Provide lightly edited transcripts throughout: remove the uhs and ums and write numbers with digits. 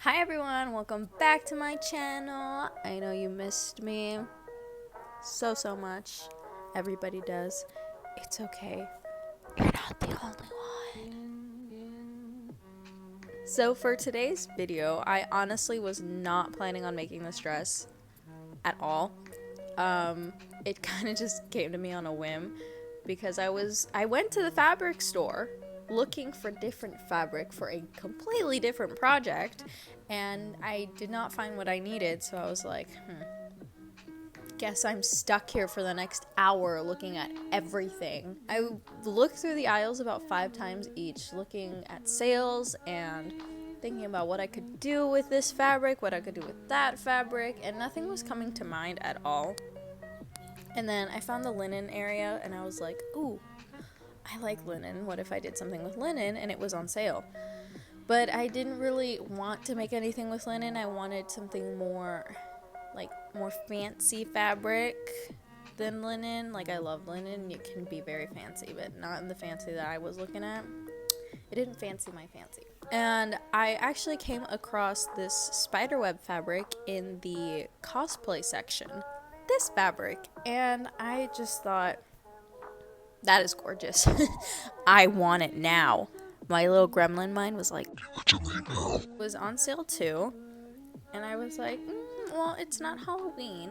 Hi everyone, welcome back to my channel. I know you missed me so much. Everybody does. It's okay. You're not the only one. So for today's video, I honestly was not planning on making this dress at all. It kind of just came to me on a whim because I went to the fabric store looking for different fabric for a completely different project, and I did not find what I needed, so I was like, guess I'm stuck here for the next hour looking at everything. I looked through the aisles about 5 times each, looking at sales and thinking about what I could do with this fabric, what I could do with that fabric, and nothing was coming to mind at all. And then I found the linen area and I was like, ooh, I like linen. What if I did something with linen and it was on sale? But I didn't really want to make anything with linen. I wanted something more fancy fabric than linen. Like, I love linen. It can be very fancy, but not in the fancy that I was looking at. It didn't fancy my fancy. And I actually came across this spiderweb fabric in the cosplay section. This fabric. And I just thought, that is gorgeous. I want it now. My little gremlin mind was like, it was on sale too. And I was like, well, it's not Halloween.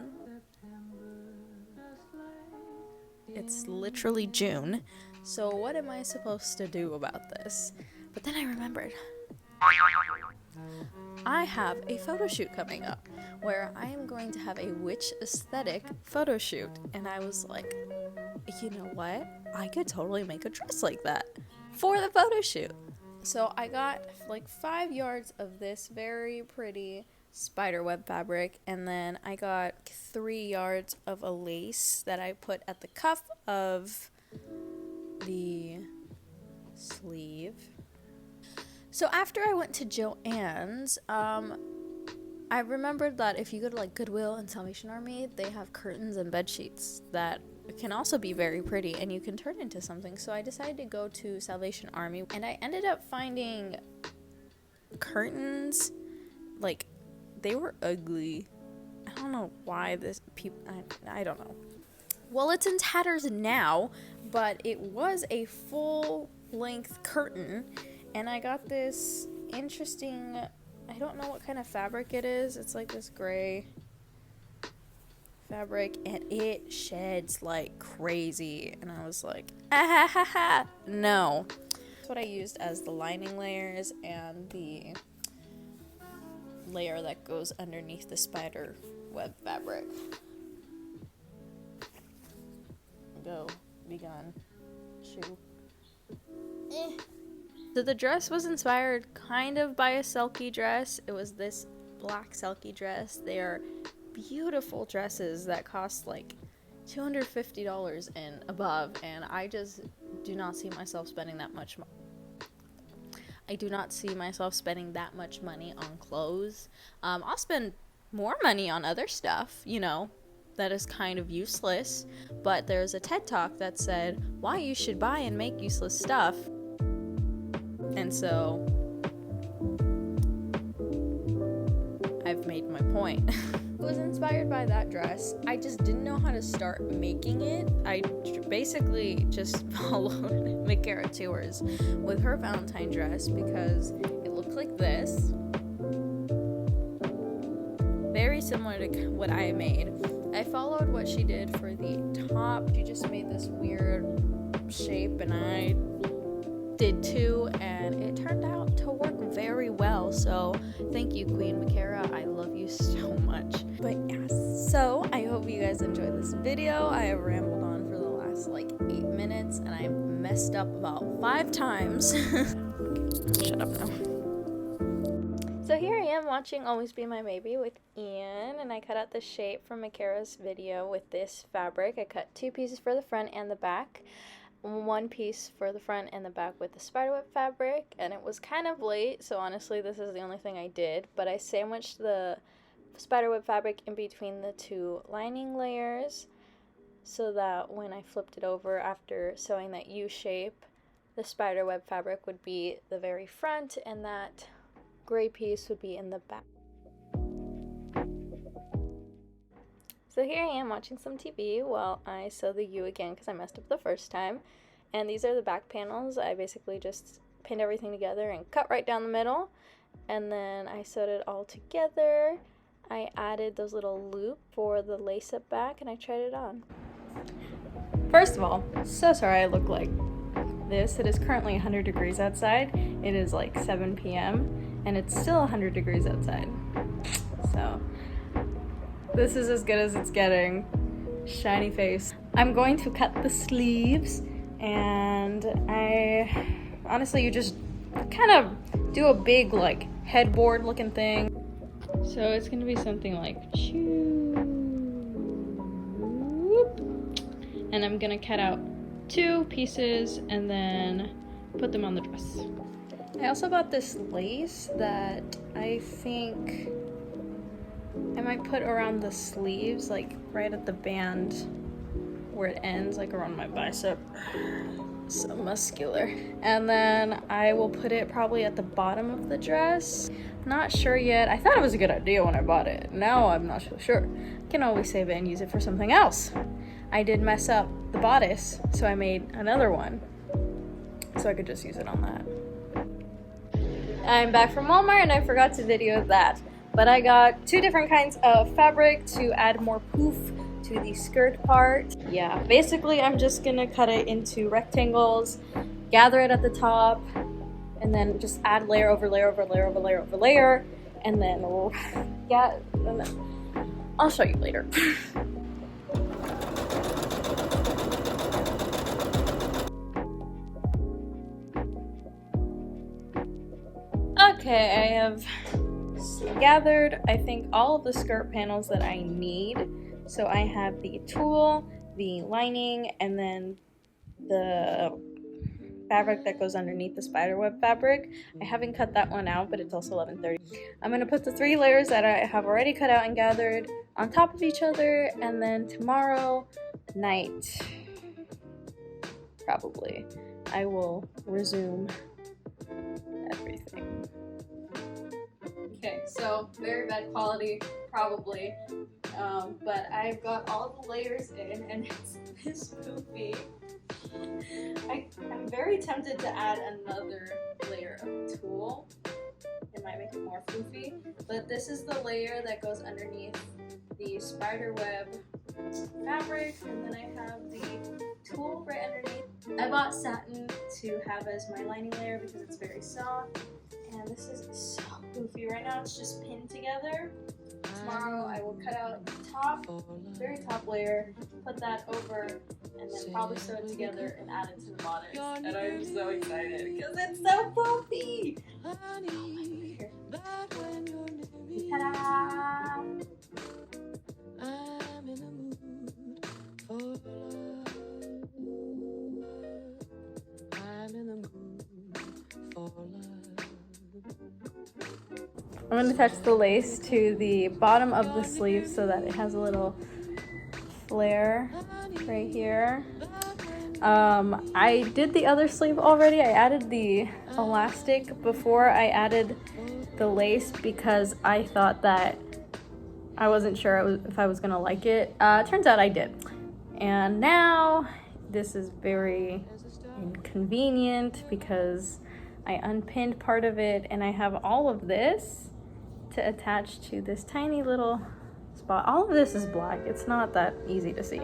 It's literally June. So what am I supposed to do about this? But then I remembered, I have a photo shoot coming up where I am going to have a witch aesthetic photo shoot. And I was like, you know what? I could totally make a dress like that for the photo shoot. So I got like 5 yards of this very pretty spiderweb fabric, and then I got 3 yards of a lace that I put at the cuff of the sleeve. So after I went to Joann's, I remembered that if you go to like Goodwill and Salvation Army, they have curtains and bed sheets that can also be very pretty and you can turn into something. So I decided to go to Salvation Army, and I ended up finding curtains. Like, they were ugly. I don't know why I don't know. Well, it's in tatters now, but it was a full length curtain, and I got this interesting, I don't know what kind of fabric it is. It's like this gray fabric, and it sheds like crazy. And I was like, ah, ha, ha, ha. No. That's what I used as the lining layers and the layer that goes underneath the spider web fabric. Go. Be gone. Shoo. So the dress was inspired kind of by a Selkie dress. It was this black Selkie dress. They are beautiful dresses that cost like $250 and above, and I just do not see myself spending that much money. I do not see myself spending that much money on clothes. I'll spend more money on other stuff, you know, that is kind of useless. But there's a TED Talk that said why you should buy and make useless stuff. And so I've made my point. I was inspired by that dress. I just didn't know how to start making it. I basically just followed Makara Tours with her Valentine dress because it looked like this. Very similar to what I made. I followed what she did for the top. She just made this weird shape, and I did too, and it turned out to work very well. So thank you, Queen Makara. I love you so much. But yeah, so I hope you guys enjoyed this video. I have rambled on for the last like 8 minutes, and I messed up about 5 times. Shut up now. So here I am watching Always Be My Maybe with Ian, and I cut out the shape from Makara's video with this fabric. I cut 2 pieces for the front and the back. 1 piece for the front and the back with the spiderweb fabric, and it was kind of late, so honestly this is the only thing I did, but I sandwiched the spiderweb fabric in between the 2 lining layers so that when I flipped it over after sewing that U shape, the spiderweb fabric would be the very front and that gray piece would be in the back. So here I am watching some TV while I sew the U again because I messed up the first time. And these are the back panels. I basically just pinned everything together and cut right down the middle. And then I sewed it all together. I added those little loops for the lace up back and I tried it on. First of all, so sorry I look like this. It is currently 100 degrees outside. It is like 7 p.m. and it's still 100 degrees outside. So this is as good as it's getting. Shiny face. I'm going to cut the sleeves, and honestly, you just kind of do a big like headboard looking thing. So it's gonna be something like choo, and I'm gonna cut out 2 pieces and then put them on the dress. I also got this lace that I think I might put around the sleeves, like right at the band where it ends, like around my bicep. So muscular. And then I will put it probably at the bottom of the dress. Not sure yet. I thought it was a good idea when I bought it. Now I'm not so sure. I can always save it and use it for something else. I did mess up the bodice, so I made another one so I could just use it on that. I'm back from Walmart and I forgot to video that. But I got 2 different kinds of fabric to add more poof to the skirt part. Yeah, basically I'm just gonna cut it into rectangles, gather it at the top, and then just add layer over layer over layer over layer over layer, and then I'll show you later. Okay, I have gathered, I think, all of the skirt panels that I need. So I have the tulle, the lining, and then the fabric that goes underneath the spiderweb fabric. I haven't cut that one out, but it's also 11:30. I'm going to put the 3 layers that I have already cut out and gathered on top of each other, and then tomorrow night, probably, I will resume everything. Okay, so very bad quality, probably, but I've got all the layers in and it's this poofy. I'm very tempted to add another layer of tulle. It might make it more poofy, but this is the layer that goes underneath the spiderweb fabric, and then I have the tulle right underneath. I bought satin to have as my lining layer because it's very soft. And this is so goofy. Right now it's just pinned together. Tomorrow I will cut out the top, very top layer, put that over, and then probably sew it together and add it to the bodice. And I'm so excited because it's so poofy! Here. Ta-da! I'm going to attach the lace to the bottom of the sleeve so that it has a little flare right here. I did the other sleeve already. I added the elastic before I added the lace because I thought that I wasn't sure if I was going to like it. Turns out I did. And now this is very inconvenient because I unpinned part of it and I have all of this to attach to this tiny little spot. All of this is black. It's not that easy to see.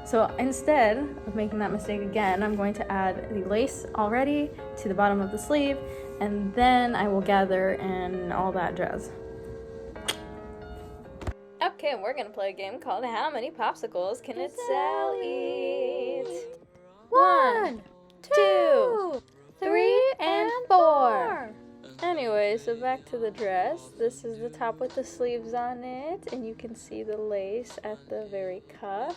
So instead of making that mistake again, I'm going to add the lace already to the bottom of the sleeve, and then I will gather and all that jazz. Okay, we're gonna play a game called How Many Popsicles Can a Cell Eat? 1, 2, 3, and 4. Anyway, so back to the dress. This is the top with the sleeves on it, and you can see the lace at the very cuff.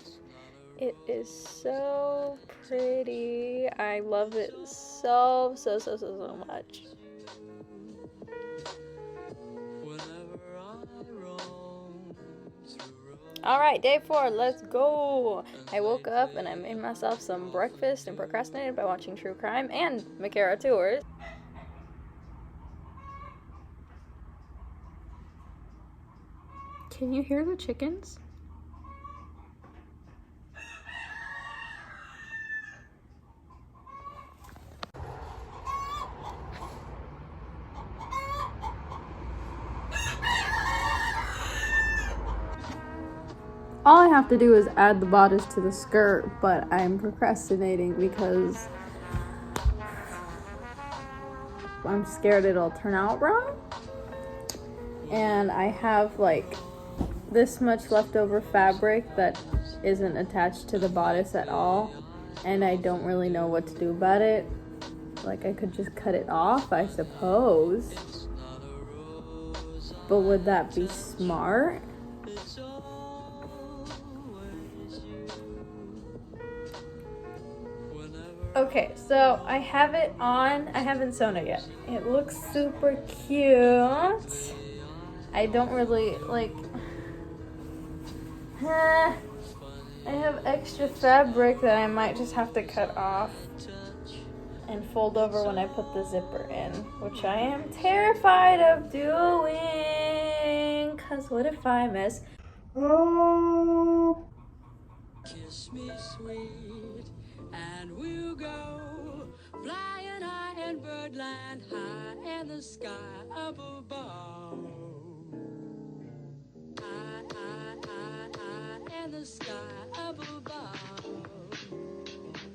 It is so pretty. I love it so much. Alright, day 4, let's go! I woke up and I made myself some breakfast and procrastinated by watching true crime and Makara Tours. Can you hear the chickens? All I have to do is add the bodice to the skirt, but I'm procrastinating because I'm scared it'll turn out wrong. And I have like this much leftover fabric that isn't attached to the bodice at all, and I don't really know what to do about it. Like, I could just cut it off, I suppose, but would that be smart? Okay, so I have it on. I haven't sewn it yet. It looks super cute. I don't really like. I have extra fabric that I might just have to cut off and fold over when I put the zipper in, which I am terrified of doing. Cause what if I miss? Kiss me sweet, and we'll go flying high in birdland, high in the sky up above. High in the sky up above.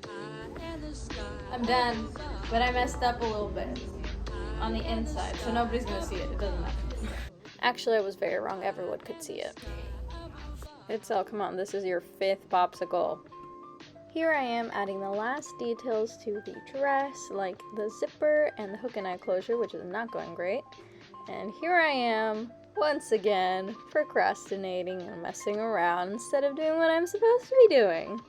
High in the sky. I'm done, but I messed up a little bit on the inside, so nobody's gonna see it. It doesn't matter. Actually, I was very wrong. Everyone could see it. It's all, come on, this is your 5th popsicle. Here I am adding the last details to the dress, like the zipper and the hook and eye closure, which is not going great. And here I am, once again, procrastinating and messing around instead of doing what I'm supposed to be doing.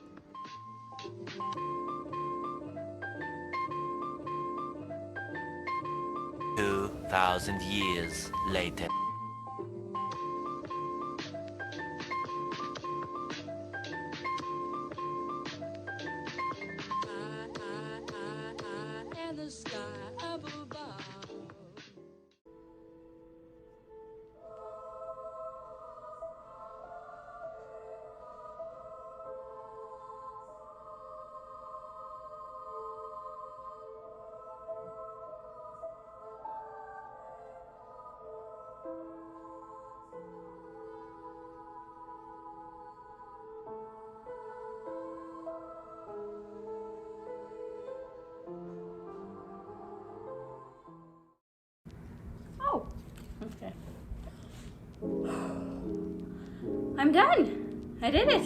"2,000 years later." The sky up above. Okay. I'm done. I did it.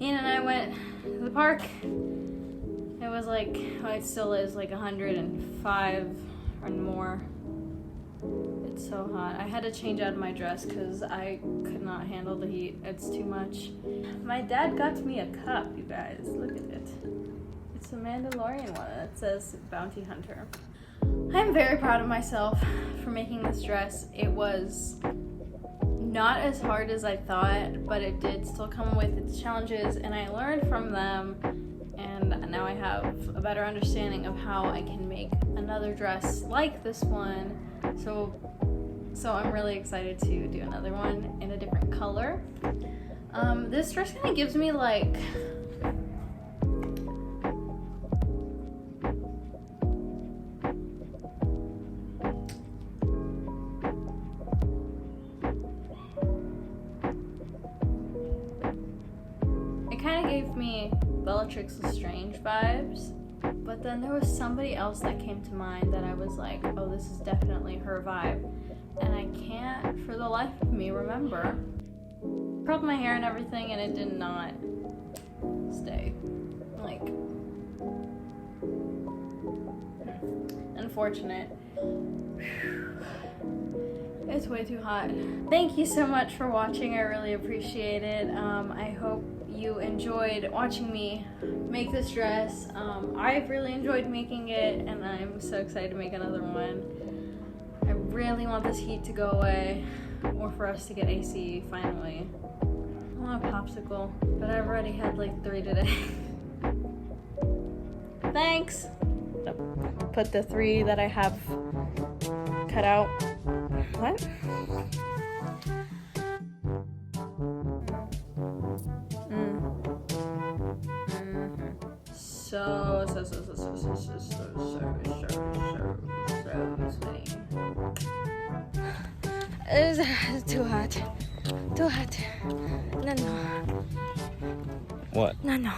Ian and I went to the park. It was like, well, it still is like 105 or more. It's so hot. I had to change out of my dress because I could not handle the heat. It's too much. My dad got me a cup, you guys. Look at it. It's a Mandalorian one that says Bounty Hunter. I'm very proud of myself for making this dress. It was not as hard as I thought, but it did still come with its challenges, and I learned from them, and now I have a better understanding of how I can make another dress like this one. So I'm really excited to do another one in a different color. This dress kind of gives me like gave me Bellatrix Lestrange vibes, but then there was somebody else that came to mind that I was like, oh, this is definitely her vibe, and I can't for the life of me remember. Curled my hair and everything, and it did not stay. Like, unfortunate. It's way too hot. Thank you so much for watching. I really appreciate it. I hope you enjoyed watching me make this dress. I've really enjoyed making it, and I'm so excited to make another one. I really want this heat to go away, or for us to get AC finally. I want a popsicle, but I've already had like 3 today. Thanks. Put the 3 that I have cut out. What? so sweaty. It's too hot. Too hot. No. What? No.